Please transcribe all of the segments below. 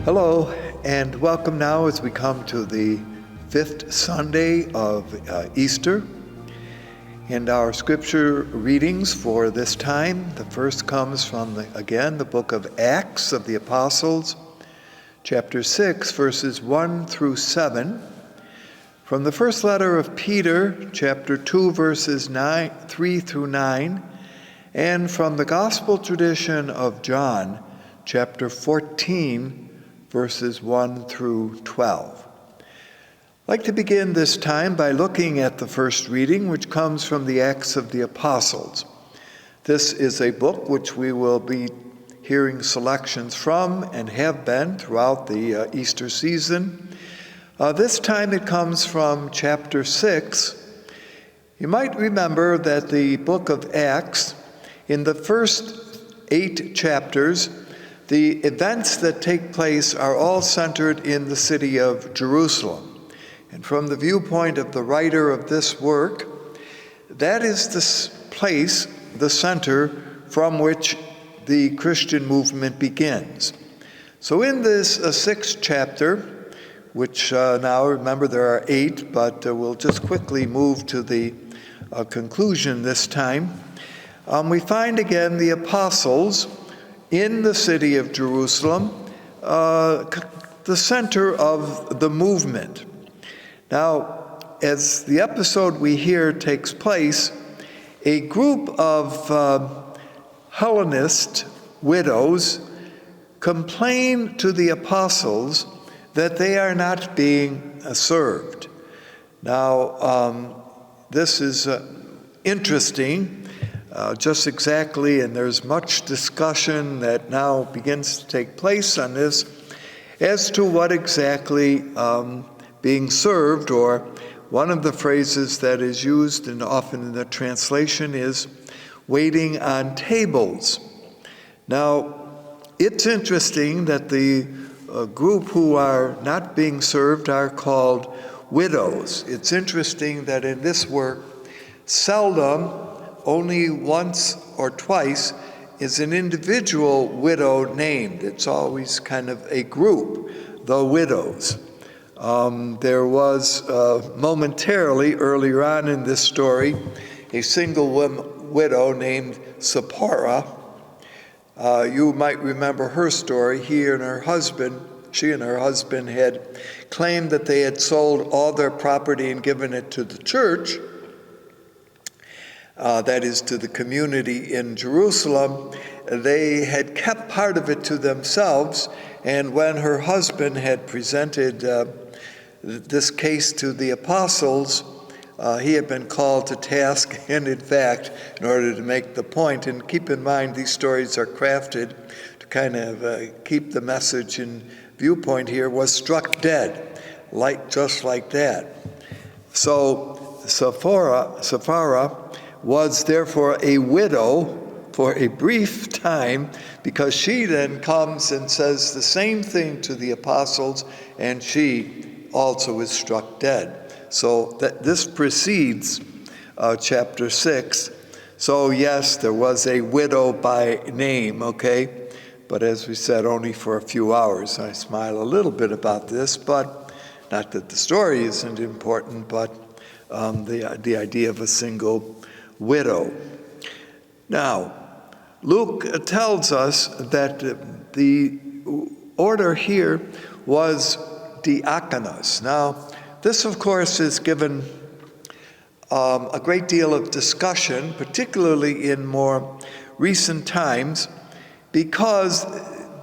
Hello, and welcome now as we come to the fifth Sunday of Easter. And our scripture readings for this time, the first comes from, the book of Acts of the Apostles, chapter 6, verses 1 through 7. From the first letter of Peter, chapter 2, verses 3 through 9. And from the gospel tradition of John, chapter 14, verses 1 through 12. I'd like to begin this time by looking at the first reading, which comes from the Acts of the Apostles. This is a book which we will be hearing selections from and have been throughout the Easter season. This time it comes from chapter 6. You might remember that the book of Acts, in the first 8 chapters, the events that take place are all centered in the city of Jerusalem. And from the viewpoint of the writer of this work, that is the place, the center from which the Christian movement begins. So in this 6th chapter, which now remember there are 8, but we'll just quickly move to the conclusion this time, we find again the apostles in the city of Jerusalem, the center of the movement. Now, as the episode we hear takes place, a group of Hellenist widows complain to the apostles that they are not being served. Now, this is interesting. Just exactly, and there's much discussion that now begins to take place on this as to what exactly being served, or one of the phrases that is used and often in the translation is waiting on tables. Now, it's interesting that the group who are not being served are called widows. It's interesting that in this work, seldom, only once or twice, is an individual widow named. It's always kind of a group, the widows. There was momentarily earlier on in this story a single widow named Zipporah. You might remember her story. She and her husband had claimed that they had sold all their property and given it to the church. That is, to the community in Jerusalem. They had kept part of it to themselves, and when her husband had presented this case to the apostles, he had been called to task, and in fact, in order to make the point, and keep in mind these stories are crafted to kind of keep the message in viewpoint here, was struck dead, just like that. So Zipporah was therefore a widow for a brief time, because she then comes and says the same thing to the apostles, and she also is struck dead. So this precedes chapter 6. So yes, there was a widow by name, okay? But as we said, only for a few hours. I smile a little bit about this, but not that the story isn't important, but the idea of a single widow. Now, Luke tells us that the order here was diakonos. Now, this, of course, is given a great deal of discussion, particularly in more recent times, because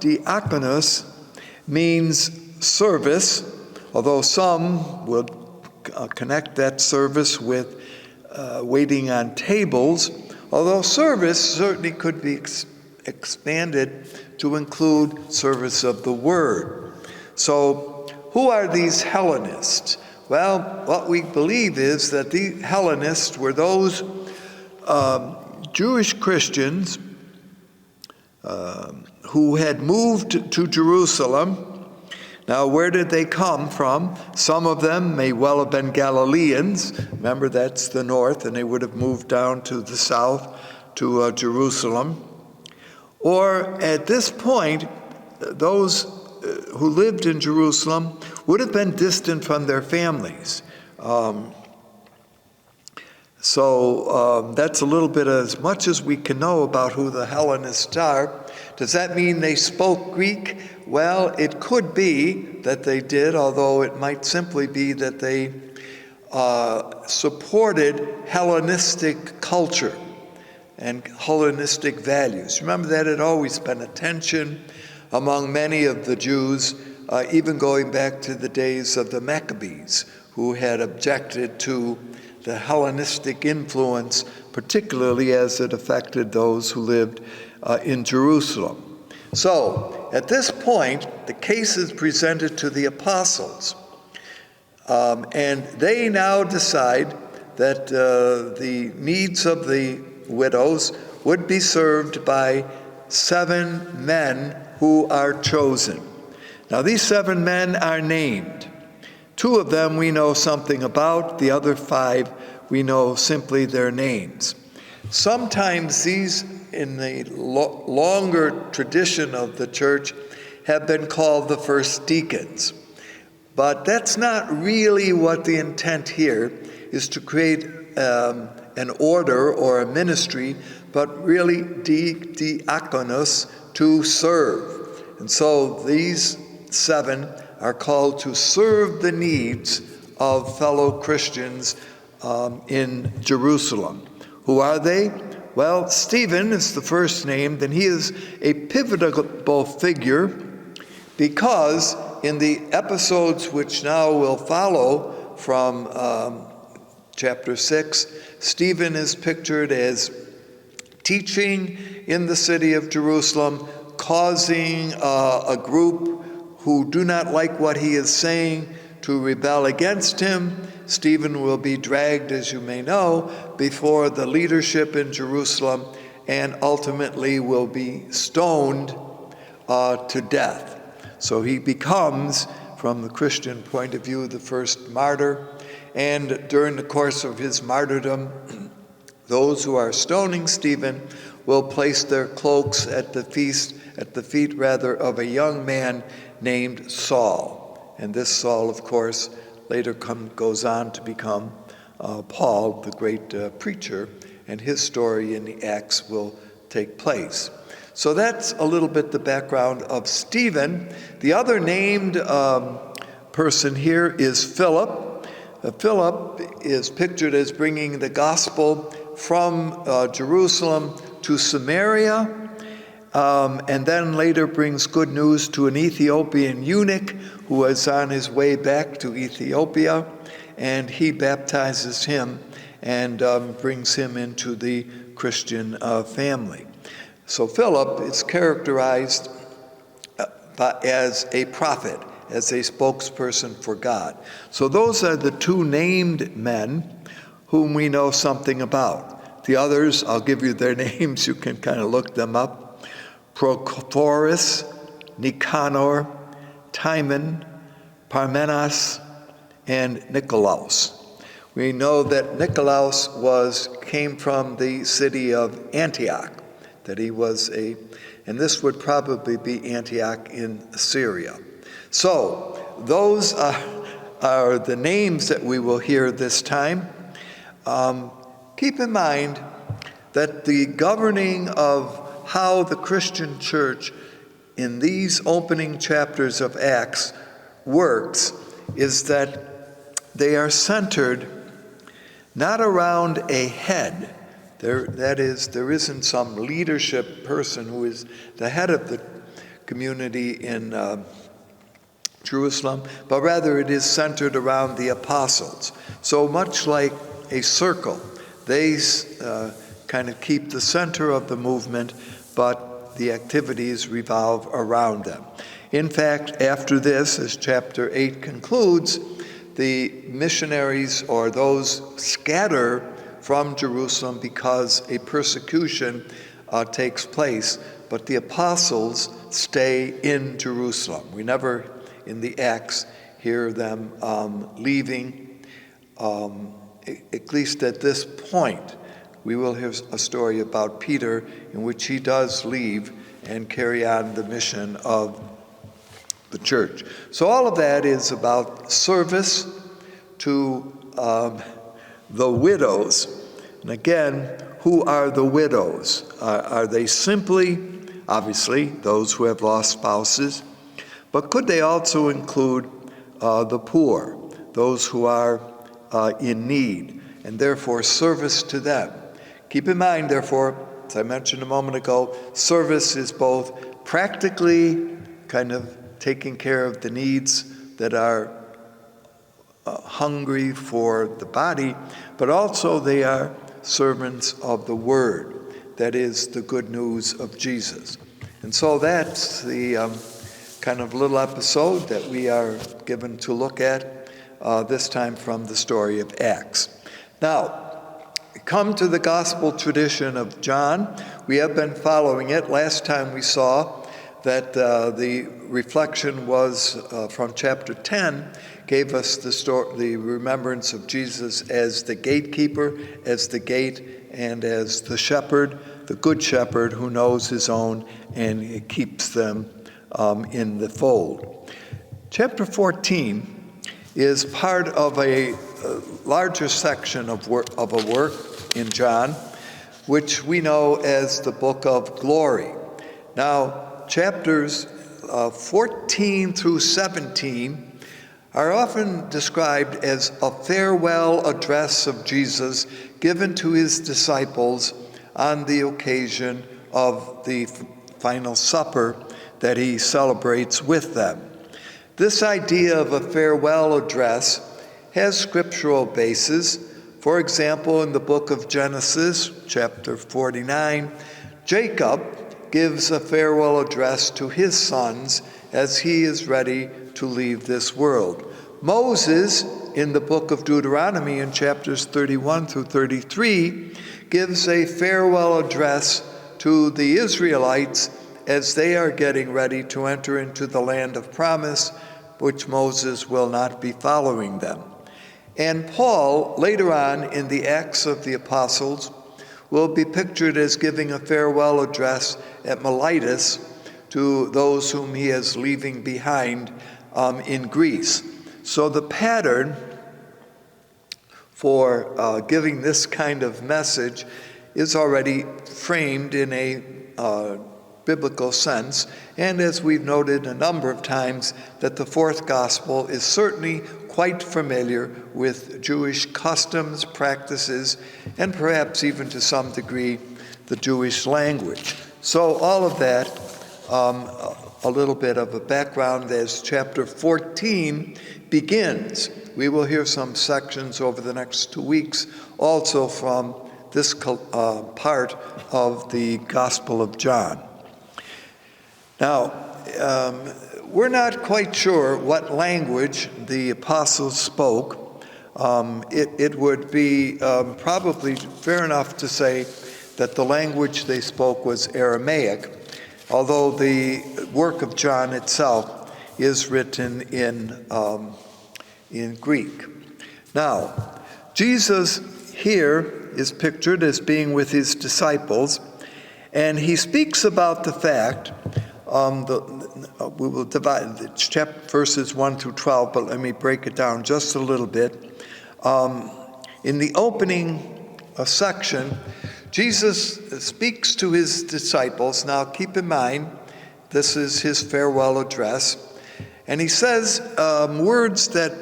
diakonos means service, although some would connect that service with waiting on tables, although service certainly could be expanded to include service of the word. So who are these Hellenists? Well, what we believe is that the Hellenists were those Jewish Christians who had moved to Jerusalem. Now, where did they come from? Some of them may well have been Galileans. Remember, that's the north, and they would have moved down to the south to Jerusalem. Or at this point, those who lived in Jerusalem would have been distant from their families. So that's a little bit as much as we can know about who the Hellenists are. Does that mean they spoke Greek? Well, it could be that they did, although it might simply be that they supported Hellenistic culture and Hellenistic values. Remember, that had always been a tension among many of the Jews, even going back to the days of the Maccabees, who had objected to the Hellenistic influence, particularly as it affected those who lived in Jerusalem. So, at this point, the case is presented to the apostles, and they now decide that the needs of the widows would be served by 7 men who are chosen. Now, these 7 men are named. 2 of them we know something about, the other 5 we know simply their names. Sometimes these, in the longer tradition of the church, have been called the first deacons. But that's not really what the intent here is, to create an order or a ministry, but really diakonos, to serve. And so these 7 are called to serve the needs of fellow Christians in Jerusalem. Who are they? Well, Stephen is the first named, and he is a pivotal figure because in the episodes which now will follow from chapter 6, Stephen is pictured as teaching in the city of Jerusalem, causing a group who do not like what he is saying to rebel against him. Stephen will be dragged, as you may know, before the leadership in Jerusalem and ultimately will be stoned to death. So he becomes, from the Christian point of view, the first martyr. And during the course of his martyrdom, those who are stoning Stephen will place their cloaks at the feet of a young man named Saul. And this Saul, of course, later goes on to become Paul, the great preacher, and his story in the Acts will take place. So that's a little bit the background of Stephen. The other named person here is Philip. Philip is pictured as bringing the gospel from Jerusalem to Samaria, and then later brings good news to an Ethiopian eunuch who is on his way back to Ethiopia, and he baptizes him and brings him into the Christian family. So Philip is characterized as a prophet, as a spokesperson for God. So those are the 2 named men whom we know something about. The others, I'll give you their names, you can kind of look them up. Prochorus, Nicanor, Timon, Parmenas, and Nicolaus. We know that Nicolaus came from the city of Antioch, that he was and this would probably be Antioch in Syria. So those are the names that we will hear this time. Keep in mind that the governing of how the Christian church in these opening chapters of Acts works is that they are centered not around a head. That is, there isn't some leadership person who is the head of the community in Jerusalem, but rather it is centered around the apostles. So much like a circle, they kind of keep the center of the movement, but the activities revolve around them. In fact, after this, as chapter 8 concludes, the missionaries or those scatter from Jerusalem because a persecution takes place, but the apostles stay in Jerusalem. We never, in the Acts, hear them leaving. At least at this point, we will hear a story about Peter in which he does leave and carry on the mission of the church. So all of that is about service to the widows. And again, who are the widows? Are they simply, obviously, those who have lost spouses, but could they also include the poor, those who are in need, and therefore service to them? Keep in mind, therefore, as I mentioned a moment ago, service is both practically kind of taking care of the needs that are hungry for the body, but also they are servants of the word, that is the good news of Jesus. And so that's the kind of little episode that we are given to look at this time from the story of Acts. Now, come to the gospel tradition of John. We have been following it. Last time we saw that the reflection was from chapter 10, gave us the remembrance of Jesus as the gatekeeper, as the gate, and as the shepherd, the good shepherd who knows his own and keeps them in the fold. Chapter 14 is part of a larger section of a work in John, which we know as the Book of Glory. Now, chapters 14 through 17 are often described as a farewell address of Jesus given to his disciples on the occasion of the final supper that he celebrates with them. This idea of a farewell address has scriptural basis. For example, in the book of Genesis, chapter 49, Jacob gives a farewell address to his sons as he is ready to leave this world. Moses, in the book of Deuteronomy, in chapters 31 through 33, gives a farewell address to the Israelites as they are getting ready to enter into the land of promise, which Moses will not be following them. And Paul, later on in the Acts of the Apostles, will be pictured as giving a farewell address at Miletus to those whom he is leaving behind in Greece. So the pattern for giving this kind of message is already framed in a biblical sense, and as we've noted a number of times, that the fourth gospel is certainly quite familiar with Jewish customs, practices, and perhaps even to some degree the Jewish language. So all of that, a little bit of a background as chapter 14 begins. We will hear some sections over the next 2 weeks also from this part of the Gospel of John. Now, we're not quite sure what language the apostles spoke. It would be probably fair enough to say that the language they spoke was Aramaic, although the work of John itself is written in Greek. Now, Jesus here is pictured as being with his disciples, and he speaks about the fact we will divide the chapter verses 1 through 12, but let me break it down just a little bit. In the opening section, Jesus speaks to his disciples. Now, keep in mind, this is his farewell address, and he says words that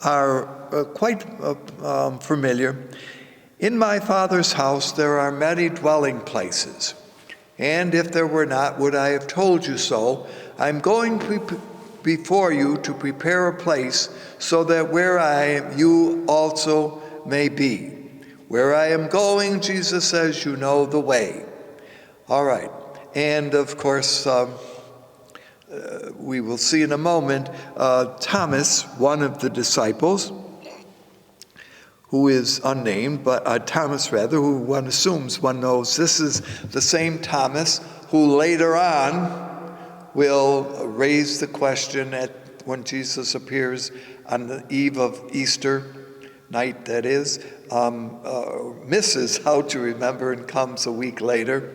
are quite familiar. In my Father's house there are many dwelling places. And if there were not, would I have told you so? I'm going before you to prepare a place so that where I am, you also may be. Where I am going, Jesus says, you know the way. All right. And of course, we will see in a moment, Thomas, one of the disciples, who is unnamed, but Thomas rather, who one assumes, one knows, this is the same Thomas who later on will raise the question when Jesus appears on the eve of Easter night, that is, misses how to remember and comes a week later.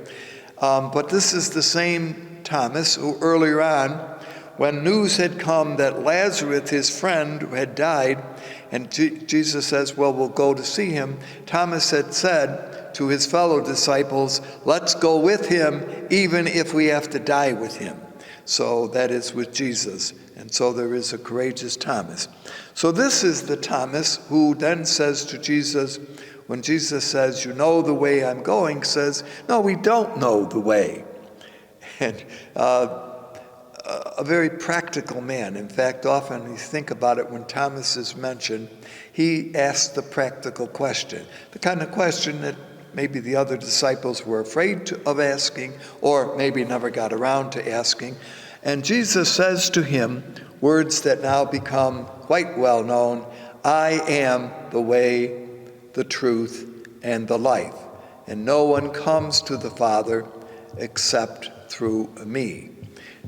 But this is the same Thomas who earlier on, when news had come that Lazarus, his friend, had died, and Jesus says, well, we'll go to see him, Thomas had said to his fellow disciples, let's go with him, even if we have to die with him. So that is with Jesus. And so there is a courageous Thomas. So this is the Thomas who then says to Jesus, when Jesus says, you know the way I'm going, says, no, we don't know the way. And a very practical man. In fact, often you think about it when Thomas is mentioned, he asked the practical question, the kind of question that maybe the other disciples were afraid of asking, or maybe never got around to asking. And Jesus says to him words that now become quite well known, I am the way, the truth, and the life, and no one comes to the Father except through me.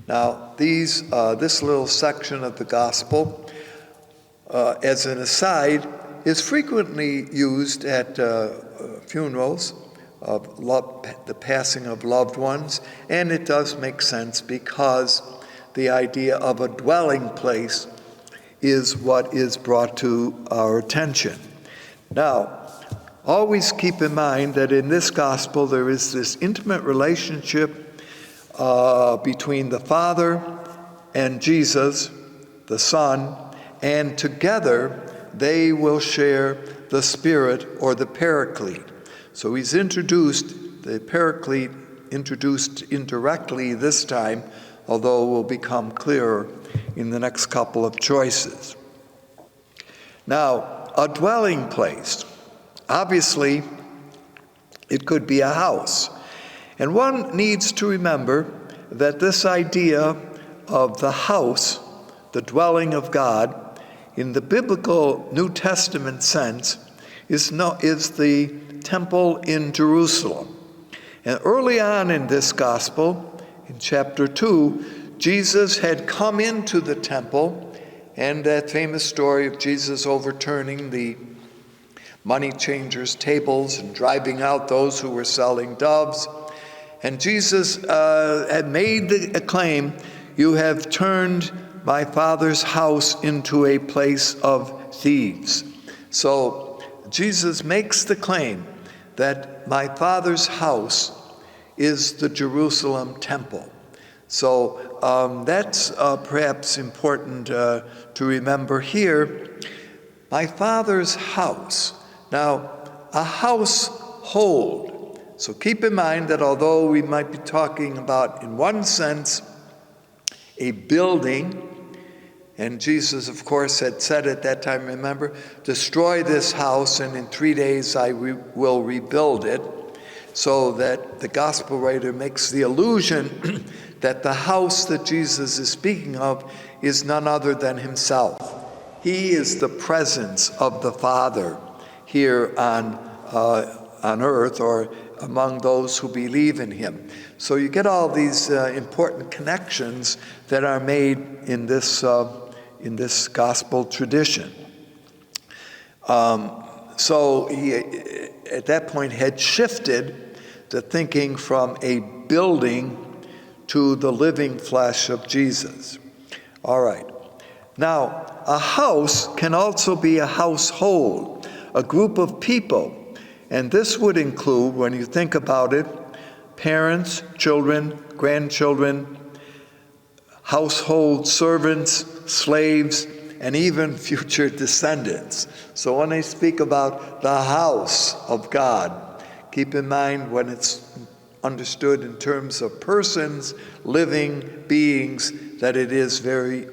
Now, this little section of the gospel, as an aside, is frequently used at funerals of the passing of loved ones, and it does make sense because the idea of a dwelling place is what is brought to our attention. Now, always keep in mind that in this gospel there is this intimate relationship between the Father and Jesus, the Son, and together they will share the Spirit or the Paraclete. So he's introduced, the Paraclete introduced indirectly this time, although will become clearer in the next couple of choices. Now, a dwelling place. Obviously, it could be a house. And one needs to remember that this idea of the house, the dwelling of God, in the biblical New Testament sense, is the temple in Jerusalem. And early on in this gospel, in chapter 2, Jesus had come into the temple, and that famous story of Jesus overturning the money changers' tables and driving out those who were selling doves. And Jesus had made the claim, you have turned my Father's house into a place of thieves. So Jesus makes the claim that my Father's house is the Jerusalem temple. So that's perhaps important to remember here. My Father's house. Now, a household. So keep in mind that although we might be talking about, in one sense, a building, and Jesus, of course, had said at that time, remember, destroy this house and in 3 days I will rebuild it, so that the gospel writer makes the allusion that the house that Jesus is speaking of is none other than himself. He is the presence of the Father here on earth, or among those who believe in him. So you get all these important connections that are made in this gospel tradition. So he, at that point, had shifted the thinking from a building to the living flesh of Jesus. All right. Now, a house can also be a household, a group of people. And this would include, when you think about it, parents, children, grandchildren, household servants, slaves, and even future descendants. So when I speak about the house of God, keep in mind when it's understood in terms of persons, living beings, that it is very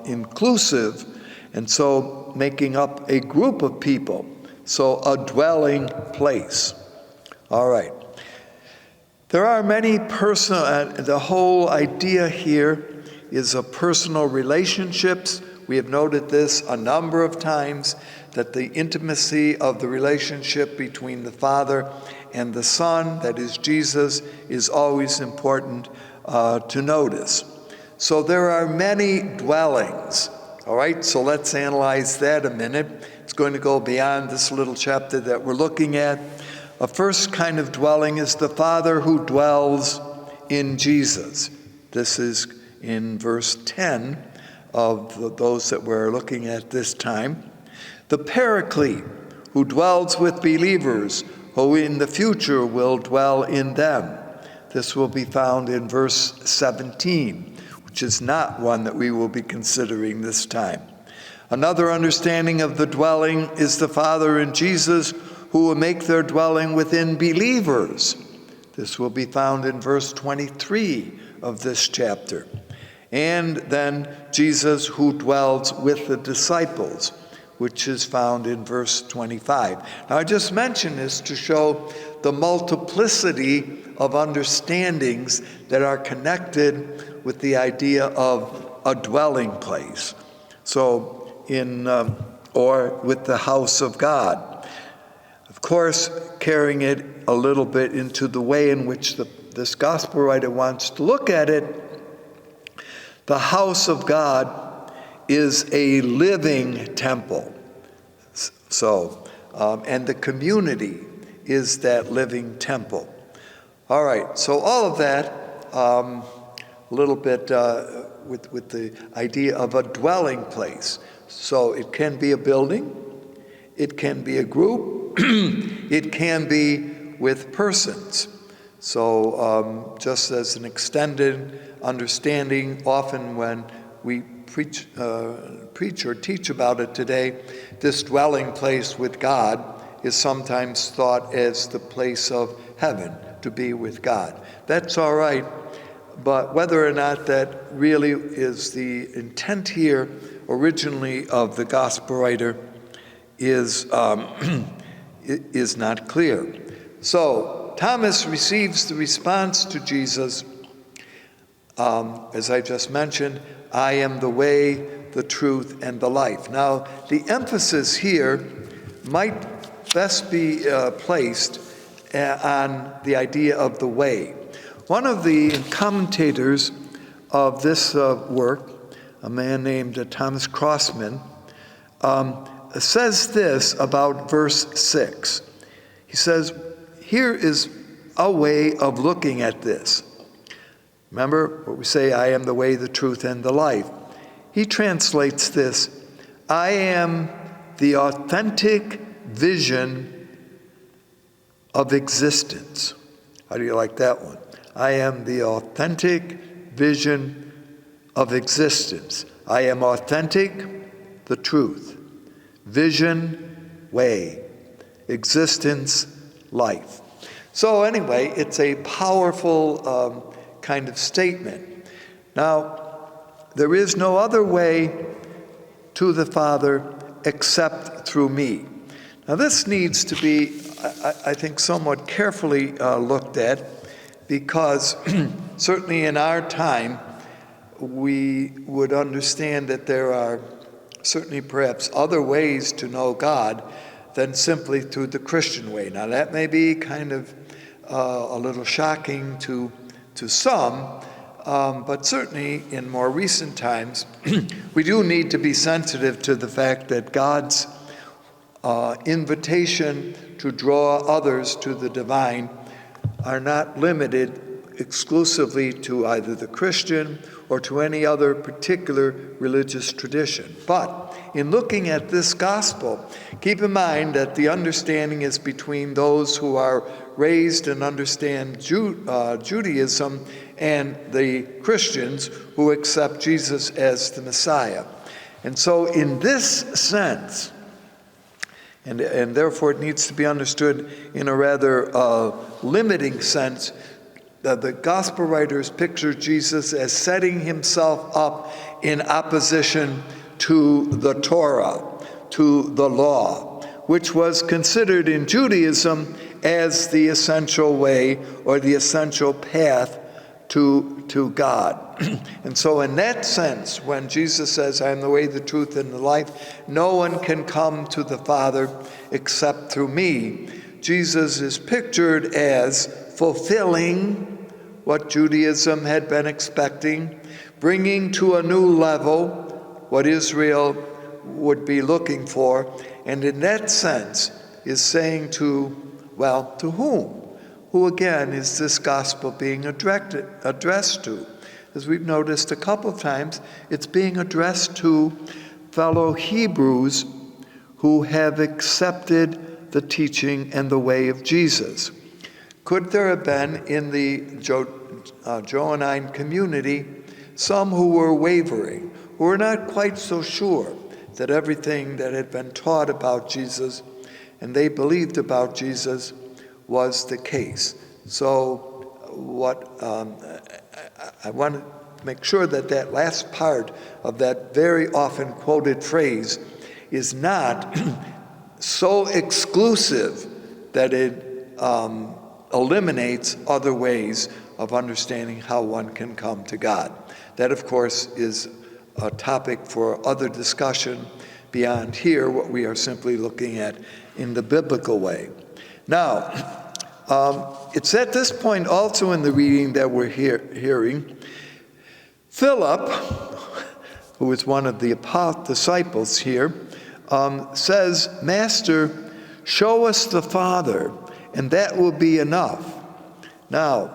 inclusive, and so making up a group of people. So a dwelling place. All right. There are many personal, the whole idea here is of personal relationships. We have noted this a number of times, that the intimacy of the relationship between the Father and the Son, that is Jesus, is always important to notice. So there are many dwellings. All right, so let's analyze that a minute. It's going to go beyond this little chapter that we're looking at. A first kind of dwelling is the Father who dwells in Jesus. This is in verse 10 of those that we're looking at this time. The Paraclete, who dwells with believers, who in the future will dwell in them. This will be found in verse 17, which is not one that we will be considering this time. Another understanding of the dwelling is the Father in Jesus, who will make their dwelling within believers. This will be found in verse 23 of this chapter. And then Jesus, who dwells with the disciples, which is found in verse 25. Now, I just mention this to show the multiplicity of understandings that are connected with the idea of a dwelling place. So, or with the house of God. Of course, carrying it a little bit into the way in which this gospel writer wants to look at it, the house of God is a living temple. So, and the community is that living temple. All right, so all of that, a little bit with the idea of a dwelling place. So it can be a building, it can be a group, it can be with persons. So just as an extended understanding, often when we preach or teach about it today, this dwelling place with God is sometimes thought as the place of heaven, to be with God. That's all right, but whether or not that really is the intent here originally of the gospel writer is not clear. So Thomas receives the response to Jesus, as I just mentioned, I am the way, the truth, and the life. Now, the emphasis here might best be placed on the idea of the way. One of the commentators of this work, a man named Thomas Crossman, says this about verse 6. He says, here is a way of looking at this. Remember what we say, I am the way, the truth, and the life. He translates this, I am the authentic vision of existence. How do you like that one? I am the authentic vision of existence. I am authentic, the truth. Vision, way. Existence, life. So anyway, it's a powerful kind of statement. Now, there is no other way to the Father except through me. Now this needs to be, I think, somewhat carefully looked at, because certainly in our time, we would understand that there are certainly perhaps other ways to know God than simply through the Christian way. Now that may be kind of a little shocking to some, but certainly in more recent times, we do need to be sensitive to the fact that God's invitation to draw others to the divine are not limited exclusively to either the Christian or to any other particular religious tradition. But in looking at this gospel, keep in mind that the understanding is between those who are raised and understand Judaism and the Christians who accept Jesus as the Messiah. And so in this sense, and therefore it needs to be understood in a rather limiting sense, that the gospel writers picture Jesus as setting himself up in opposition to the Torah, to the law, which was considered in Judaism as the essential way or the essential path to God. And so in that sense, when Jesus says, I am the way, the truth, and the life, no one can come to the Father except through me, Jesus is pictured as fulfilling what Judaism had been expecting, bringing to a new level what Israel would be looking for, and in that sense is saying to whom? Who again is this gospel being addressed to? as we've noticed a couple of times, it's being addressed to fellow Hebrews who have accepted the teaching and the way of Jesus. Could there have been in the Johannine community some who were wavering, who were not quite so sure that everything that had been taught about Jesus and they believed about Jesus was the case? So I want to make sure that that last part of that very often quoted phrase is not so exclusive that it eliminates other ways of understanding how one can come to God. That, of course, is a topic for other discussion beyond here, what we are simply looking at in the biblical way. Now, it's at this point also in the reading that we're hearing, Philip, who is one of the disciples here, says, "Master, show us the Father, and that will be enough." Now,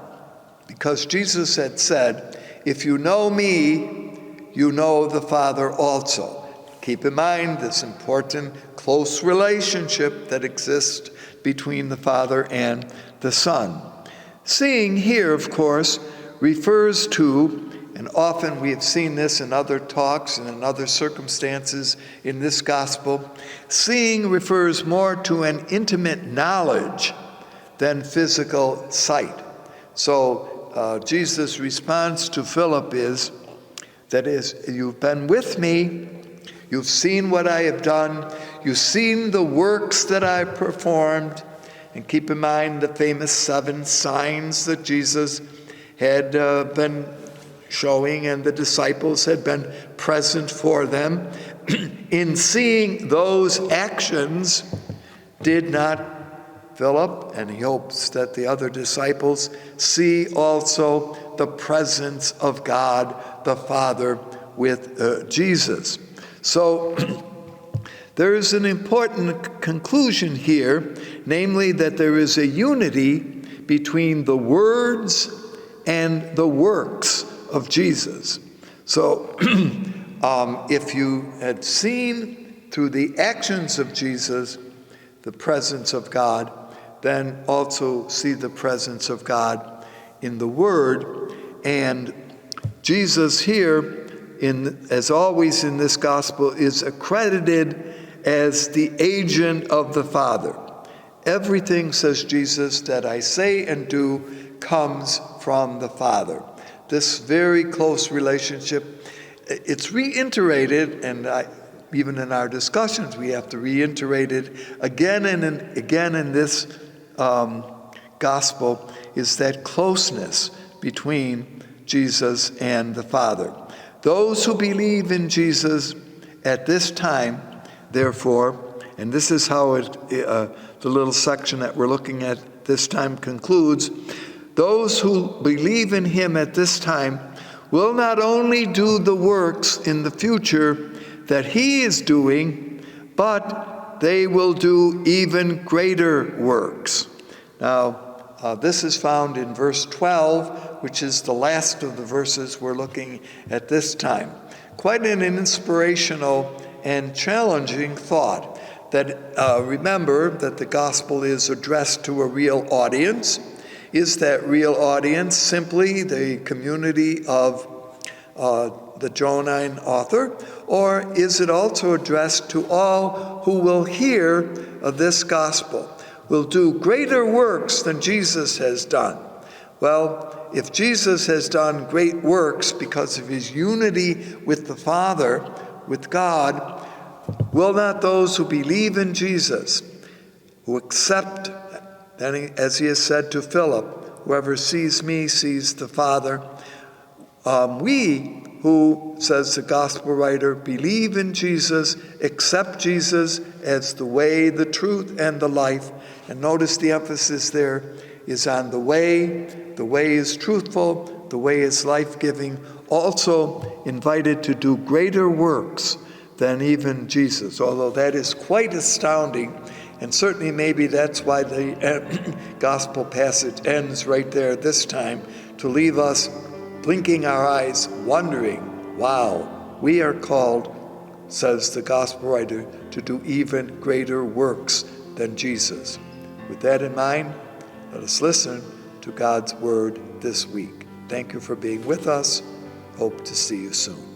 because Jesus had said, "If you know me, you know the Father also." Keep in mind this important close relationship that exists between the Father and the Son. Seeing here, of course, refers to, and often we have seen this in other talks and in other circumstances in this gospel, seeing refers more to an intimate knowledge than physical sight. So Jesus' response to Philip is, that is, you've been with me, you've seen what I have done, you've seen the works that I performed, and keep in mind the famous 7 signs that Jesus had been showing and the disciples had been present for them. In seeing those actions, did not Philip, and he hopes that the other disciples, see also the presence of God the Father with Jesus. So there is an important conclusion here, namely that there is a unity between the words and the works of Jesus. So if you had seen through the actions of Jesus the presence of God, then also see the presence of God in the Word. And Jesus here, as always in this gospel, is accredited as the agent of the Father. Everything, says Jesus, that I say and do comes from the Father. This very close relationship, it's reiterated, and even in our discussions we have to reiterate it again and again in this gospel, is that closeness between Jesus and the Father. Those who believe in Jesus at this time, therefore, and this is how the little section that we're looking at this time concludes, those who believe in him at this time will not only do the works in the future that he is doing, but they will do even greater works. Now, this is found in verse 12, which is the last of the verses we're looking at this time. Quite an inspirational and challenging thought that remember that the gospel is addressed to a real audience. Is that real audience simply the community of the Johannine author, or is it also addressed to all who will hear of this gospel, will do greater works than Jesus has done? Well, if Jesus has done great works because of his unity with the Father, with God, will not those who believe in Jesus, who accept, as he has said to Philip, whoever sees me sees the Father, we who, says the gospel writer, believe in Jesus, accept Jesus as the way, the truth, and the life. And notice the emphasis there is on the way. The way is truthful, the way is life-giving, also invited to do greater works than even Jesus, although that is quite astounding, and certainly maybe that's why the gospel passage ends right there this time, to leave us blinking our eyes, wondering, wow, we are called, says the gospel writer, to do even greater works than Jesus. With that in mind, let us listen to God's word this week. Thank you for being with us. Hope to see you soon.